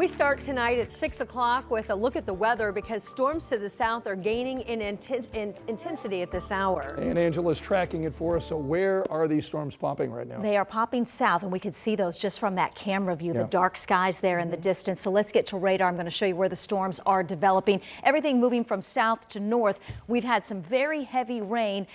We start tonight at 6 o'clock with a look at the weather because storms to the south are gaining in intensity at this hour. And Angela's tracking it for us. So where are these storms popping right now? They are popping south, and we could see those just from that camera view, the dark skies there in the distance. So let's get to radar. I'm going to show you where the storms are developing. Everything moving from south to north. We've had some very heavy rain.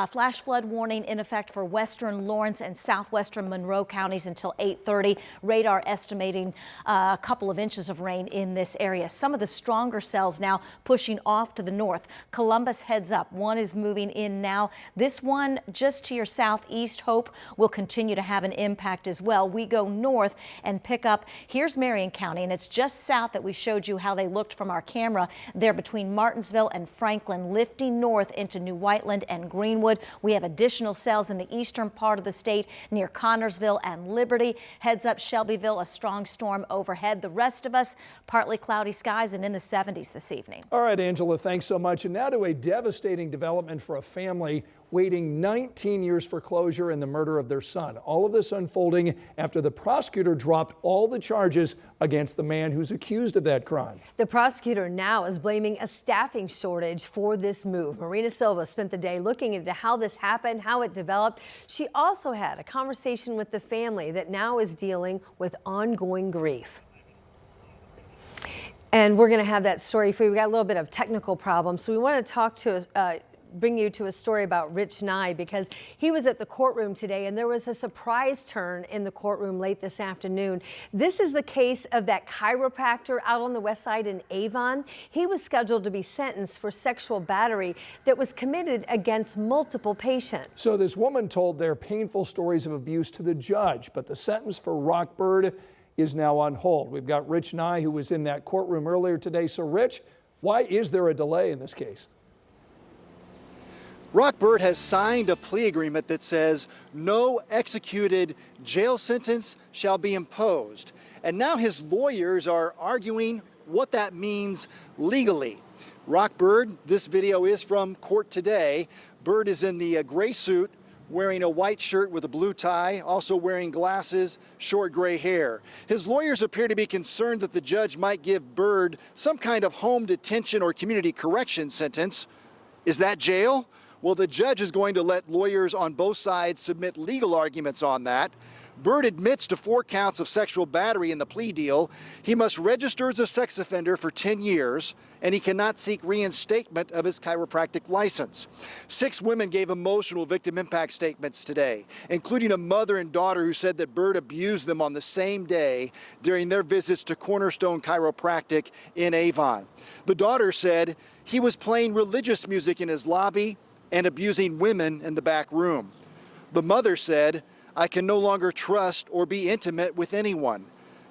Flash flood warning in effect for western Lawrence and southwestern Monroe counties until 8:30. Radar estimating a couple of inches of rain in this area. Some of the stronger cells now pushing off to the north. Columbus heads up. One is moving in now. This one just to your southeast, Hope, will continue to have an impact as well. We go north and pick up. Here's Marion County, and it's just south that we showed you how they looked from our camera there between Martinsville and Franklin, lifting north into New Whiteland and Greenwood. We have additional cells in the eastern part of the state near Connorsville and Liberty. Heads up Shelbyville, a strong storm overhead. The rest of us, partly cloudy skies and in the 70s this evening. All right, Angela, thanks so much. And now to a devastating development for a family waiting 19 years for closure in the murder of their son. All of this unfolding after the prosecutor dropped all the charges against the man who's accused of that crime. The prosecutor now is blaming a staffing shortage for this move. Marina Silva spent the day looking into how this happened, how it developed. She also had a conversation with the family that now is dealing with ongoing grief. And we're going to have that story for you. We got a little bit of technical problems, so we want to talk to bring you to a story about Rich Nye because he was at the courtroom today and there was a surprise turn in the courtroom late this afternoon. This is the case of that chiropractor out on the west side in Avon. He was scheduled to be sentenced for sexual battery that was committed against multiple patients. So this woman told their painful stories of abuse to the judge, but the sentence for Rockbird is now on hold. We've got Rich Nye, who was in that courtroom earlier today. So Rich, why is there a delay in this case? Rockbird has signed a plea agreement that says no executed jail sentence shall be imposed. And now his lawyers are arguing what that means legally. Rockbird, this video is from court today. Bird is in the gray suit, wearing a white shirt with a blue tie, also wearing glasses, short gray hair. His lawyers appear to be concerned that the judge might give Bird some kind of home detention or community correction sentence. Is that jail? Well, the judge is going to let lawyers on both sides submit legal arguments on that. Bird admits to 4 counts of sexual battery in the plea deal. He must register as a sex offender for 10 years, and he cannot seek reinstatement of his chiropractic license. 6 women gave emotional victim impact statements today, including a mother and daughter who said that Bird abused them on the same day during their visits to Cornerstone Chiropractic in Avon. The daughter said he was playing religious music in his lobby and abusing women in the back room. The mother said, "I can no longer trust or be intimate with anyone.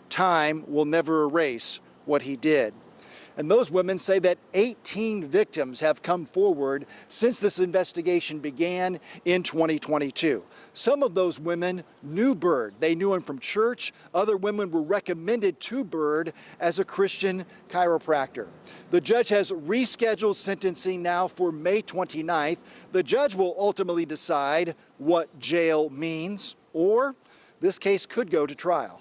Time will never erase what he did." And those women say that 18 victims have come forward since this investigation began in 2022. Some of those women knew Bird. They knew him from church. Other women were recommended to Bird as a Christian chiropractor. The judge has rescheduled sentencing now for May 29th. The judge will ultimately decide what jail means, or this case could go to trial.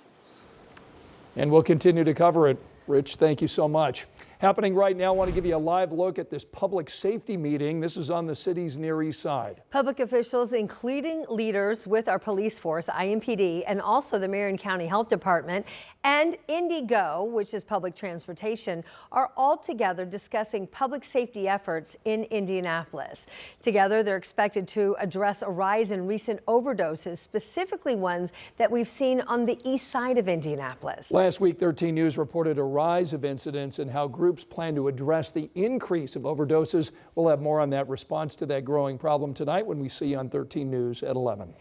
And we'll continue to cover it. Rich, thank you so much. Happening right now, I want to give you a live look at this public safety meeting. This is on the city's Near East Side. Public officials, including leaders with our police force, IMPD, and also the Marion County Health Department, and Indigo, which is public transportation, are all together discussing public safety efforts in Indianapolis. Together, they're expected to address a rise in recent overdoses, specifically ones that we've seen on the east side of Indianapolis. Last week, 13 News reported a rise of incidents and how groups plan to address the increase of overdoses. We'll have more on that response to that growing problem tonight when we see you on 13 News at 11.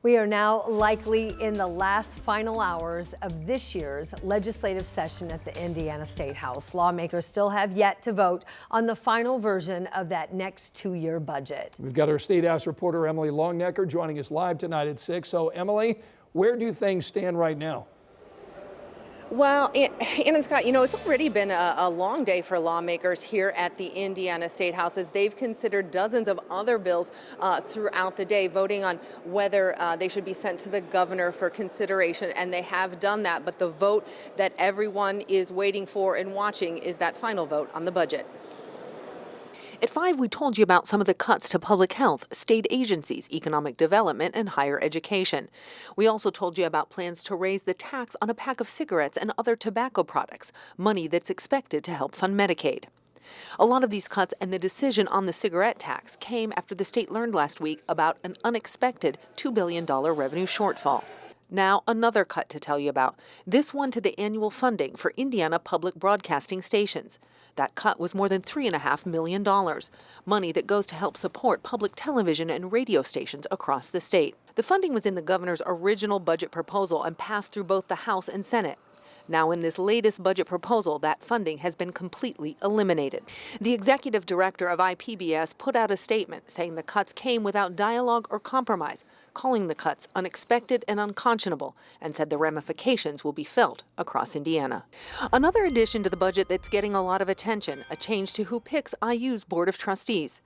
We are now likely in the last final hours of this year's legislative session at the Indiana State House. Lawmakers still have yet to vote on the final version of that next 2-year budget. We've got our State House reporter Emily Longnecker joining us live tonight at 6. So Emily, where do things stand right now? Well, Ann and Scott, you know, it's already been a long day for lawmakers here at the Indiana State House as they've considered dozens of other bills throughout the day, voting on whether they should be sent to the governor for consideration, and they have done that. But the vote that everyone is waiting for and watching is that final vote on the budget. At 5, we told you about some of the cuts to public health, state agencies, economic development, and higher education. We also told you about plans to raise the tax on a pack of cigarettes and other tobacco products, money that's expected to help fund Medicaid. A lot of these cuts and the decision on the cigarette tax came after the state learned last week about an unexpected $2 billion revenue shortfall. Now, another cut to tell you about, this one to the annual funding for Indiana public broadcasting stations. That cut was more than $3.5 million, money that goes to help support public television and radio stations across the state. The funding was in the governor's original budget proposal and passed through both the House and Senate. Now, in this latest budget proposal, that funding has been completely eliminated. The executive director of IPBS put out a statement saying the cuts came without dialogue or compromise, calling the cuts unexpected and unconscionable, and said the ramifications will be felt across Indiana. Another addition to the budget that's getting a lot of attention, a change to who picks IU's Board of Trustees.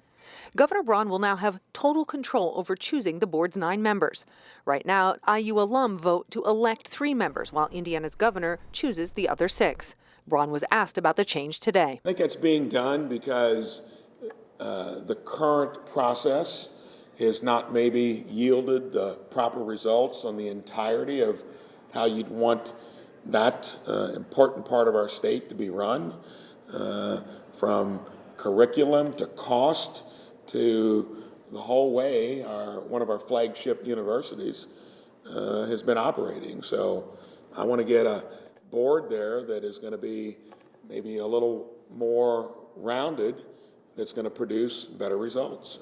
Governor Braun will now have total control over choosing the board's 9 members. Right now, IU alum vote to elect 3 members, while Indiana's governor chooses the other 6. Braun was asked about the change today. I think it's being done because the current process has not maybe yielded the proper results on the entirety of how you'd want that important part of our state to be run, from curriculum to cost to the whole way one of our flagship universities has been operating. So I want to get a board there that is going to be maybe a little more rounded, that's going to produce better results.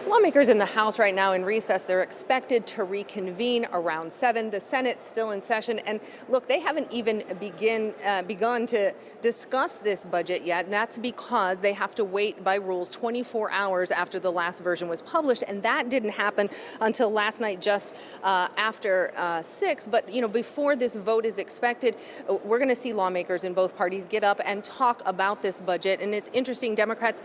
Lawmakers in the House right now in recess. They're expected to reconvene around 7. The Senate's still in session. And look, they haven't even begun to discuss this budget yet. And that's because they have to wait by rules 24 hours after the last version was published. And that didn't happen until last night, just after 6. But, you know, before this vote is expected, we're going to see lawmakers in both parties get up and talk about this budget. And it's interesting. Democrats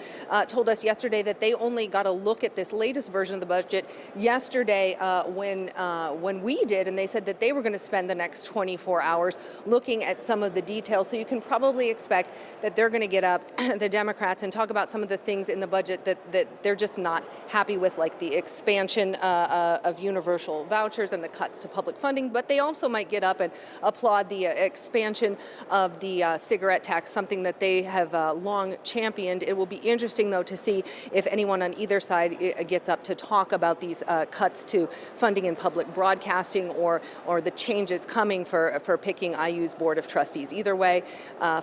told us yesterday that they only got a look at this latest version of the budget yesterday when we did, and they said that they were going to spend the next 24 hours looking at some of the details. So you can probably expect that they're going to get up, the Democrats, and talk about some of the things in the budget that they're just not happy with, like the expansion of universal vouchers and the cuts to public funding. But they also might get up and applaud the expansion of the cigarette tax, something that they have long championed. It will be interesting, though, to see if anyone on either side gets up to talk about these cuts to funding in public broadcasting or the changes coming for picking IU's Board of Trustees. Either way,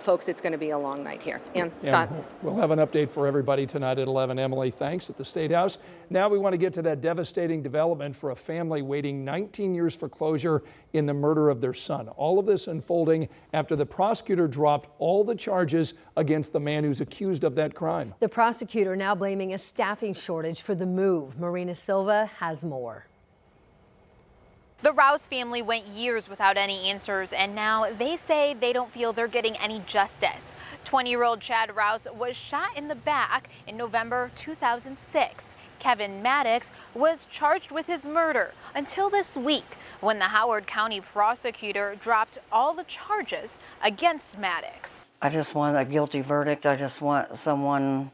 folks, it's going to be a long night here. And Scott. Yeah, we'll have an update for everybody tonight at 11. Emily, thanks, at the State House. Now we want to get to that devastating development for a family waiting 19 years for closure in the murder of their son. All of this unfolding after the prosecutor dropped all the charges against the man who's accused of that crime. The prosecutor now blaming a staffing shortage for the move. Marina Silva has more. The Rouse family went years without any answers, and now they say they don't feel they're getting any justice. 20-year-old Chad Rouse was shot in the back in November 2006. Kevin Maddox was charged with his murder until this week when the Howard County prosecutor dropped all the charges against Maddox. I just want a guilty verdict. I just want someone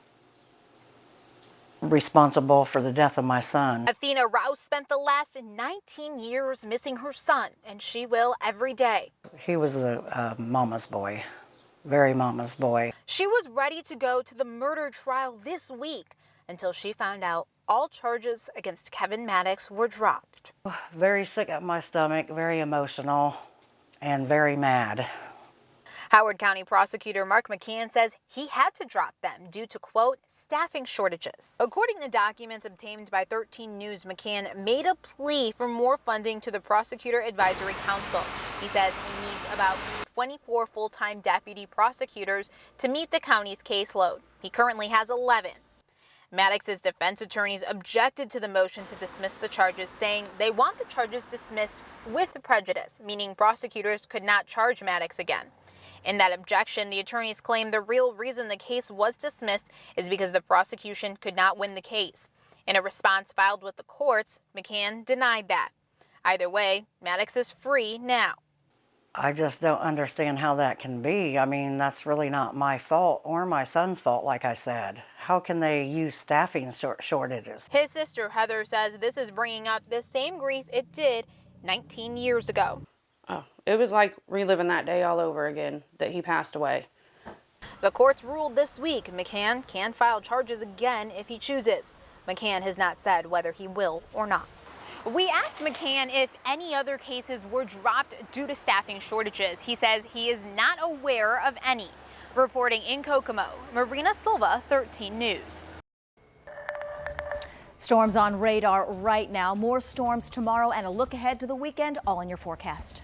responsible for the death of my son. Athena Rouse spent the last 19 years missing her son, and she will every day. He was a mama's boy, very mama's boy. She was ready to go to the murder trial this week until she found out all charges against Kevin Maddox were dropped. Very sick at my stomach, very emotional, and very mad. Howard County prosecutor Mark McCann says he had to drop them due to, quote, staffing shortages. According to documents obtained by 13 News, McCann made a plea for more funding to the Prosecutor Advisory Council. He says he needs about 24 full-time deputy prosecutors to meet the county's caseload. He currently has 11. Maddox's defense attorneys objected to the motion to dismiss the charges, saying they want the charges dismissed with prejudice, meaning prosecutors could not charge Maddox again. In that objection, the attorneys claimed the real reason the case was dismissed is because the prosecution could not win the case. In a response filed with the courts, McCann denied that. Either way, Maddox is free now. I just don't understand how that can be. I mean, that's really not my fault or my son's fault, like I said. How can they use staffing shortages? His sister, Heather, says this is bringing up the same grief it did 19 years ago. Oh, it was like reliving that day all over again, that he passed away. The courts ruled this week McCann can file charges again if he chooses. McCann has not said whether he will or not. We asked McCann if any other cases were dropped due to staffing shortages. He says he is not aware of any. Reporting in Kokomo, Marina Silva, 13 News. Storms on radar right now. More storms tomorrow and a look ahead to the weekend, all in your forecast.